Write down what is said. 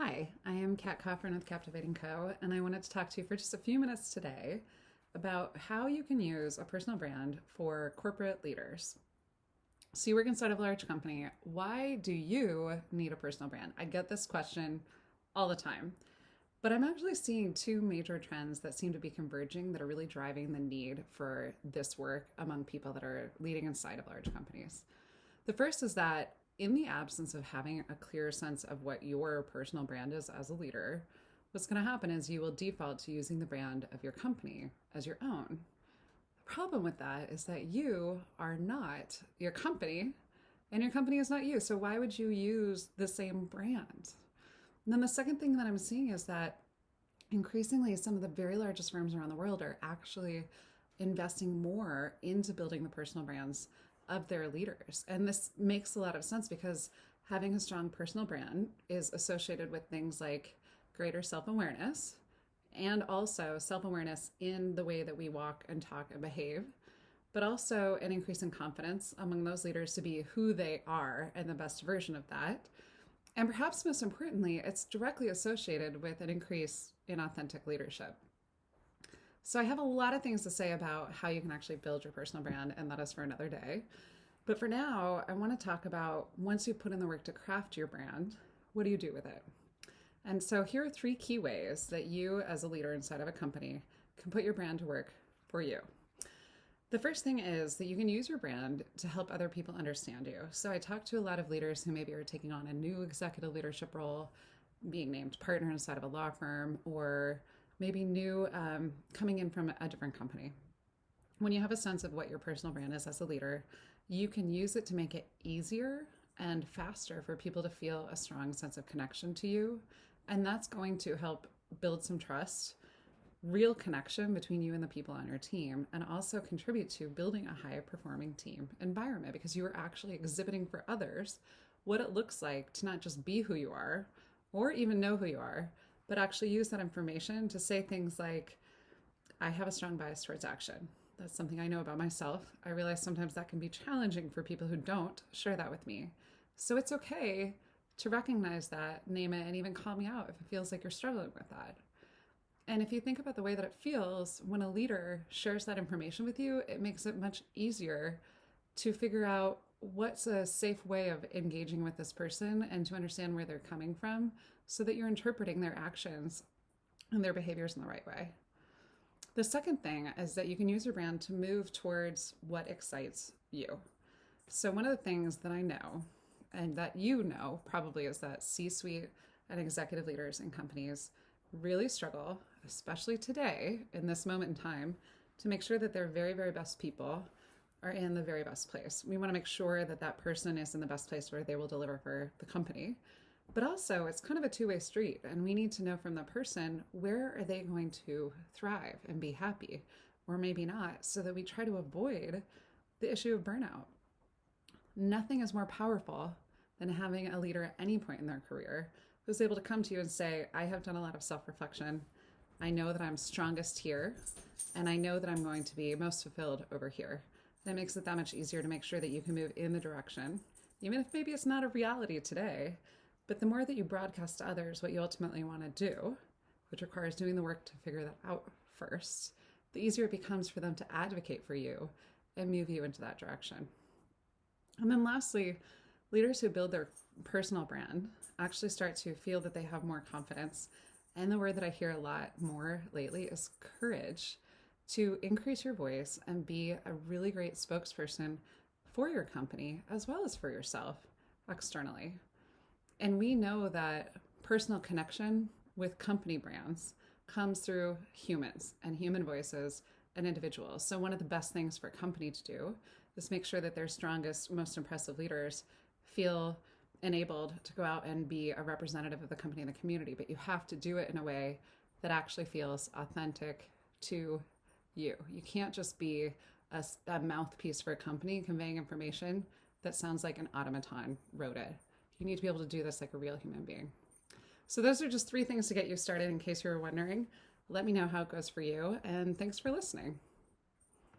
Hi, I am Cat Coffrin with Captivating Co., and I wanted to talk to you for just a few minutes today about how you can use a personal brand for corporate leaders. So, you work inside of a large company. Why do you need a personal brand? I get this question all the time, but I'm actually seeing two major trends that seem to be converging that are really driving the need for this work among people that are leading inside of large companies. The first is that in the absence of having a clear sense of what your personal brand is as a leader, what's going to happen is you will default to using the brand of your company as your own. The problem with that is that you are not your company and your company is not you. So why would you use the same brand? And then the second thing that I'm seeing is that increasingly some of the very largest firms around the world are actually investing more into building the personal brands of their leaders. And this makes a lot of sense because having a strong personal brand is associated with things like greater self-awareness and also self-awareness in the way that we walk and talk and behave, but also an increase in confidence among those leaders to be who they are and the best version of that. And perhaps most importantly, it's directly associated with an increase in authentic leadership. So I have a lot of things to say about how you can actually build your personal brand, and that is for another day. But for now, I want to talk about once you put in the work to craft your brand, what do you do with it? And so here are three key ways that you as a leader inside of a company can put your brand to work for you. The first thing is that you can use your brand to help other people understand you. So I talk to a lot of leaders who maybe are taking on a new executive leadership role, being named partner inside of a law firm, or maybe new coming in from a different company. When you have a sense of what your personal brand is as a leader, you can use it to make it easier and faster for people to feel a strong sense of connection to you. And that's going to help build some trust, real connection between you and the people on your team, and also contribute to building a high performing team environment because you are actually exhibiting for others what it looks like to not just be who you are or even know who you are, but actually use that information to say things like, I have a strong bias towards action. That's something I know about myself. I realize sometimes that can be challenging for people who don't share that with me. So it's okay to recognize that, name it, and even call me out if it feels like you're struggling with that. And if you think about the way that it feels when a leader shares that information with you, it makes it much easier to figure out what's a safe way of engaging with this person and to understand where they're coming from so that you're interpreting their actions and their behaviors in the right way. The second thing is that you can use your brand to move towards what excites you. So one of the things that I know and that you know probably is that C-suite and executive leaders in companies really struggle, especially today in this moment in time, to make sure that their very, very best people are in the very best place. We want to make sure that that person is in the best place where they will deliver for the company. But also, it's kind of a two-way street, and we need to know from the person, where are they going to thrive and be happy, or maybe not, so that we try to avoid the issue of burnout. Nothing is more powerful than having a leader at any point in their career who's able to come to you and say, I have done a lot of self-reflection. I know that I'm strongest here, and I know that I'm going to be most fulfilled over here. That makes it that much easier to make sure that you can move in the direction, even if maybe it's not a reality today. But the more that you broadcast to others what you ultimately want to do, which requires doing the work to figure that out first, the easier it becomes for them to advocate for you and move you into that direction. And then lastly, leaders who build their personal brand actually start to feel that they have more confidence. And the word that I hear a lot more lately is courage to increase your voice and be a really great spokesperson for your company as well as for yourself externally. And we know that personal connection with company brands comes through humans and human voices and individuals. So one of the best things for a company to do is make sure that their strongest, most impressive leaders feel enabled to go out and be a representative of the company and the community. But you have to do it in a way that actually feels authentic to you. You can't just be a mouthpiece for a company conveying information that sounds like an automaton wrote it. You need to be able to do this like a real human being. So those are just three things to get you started in case you were wondering. Let me know how it goes for you, and thanks for listening.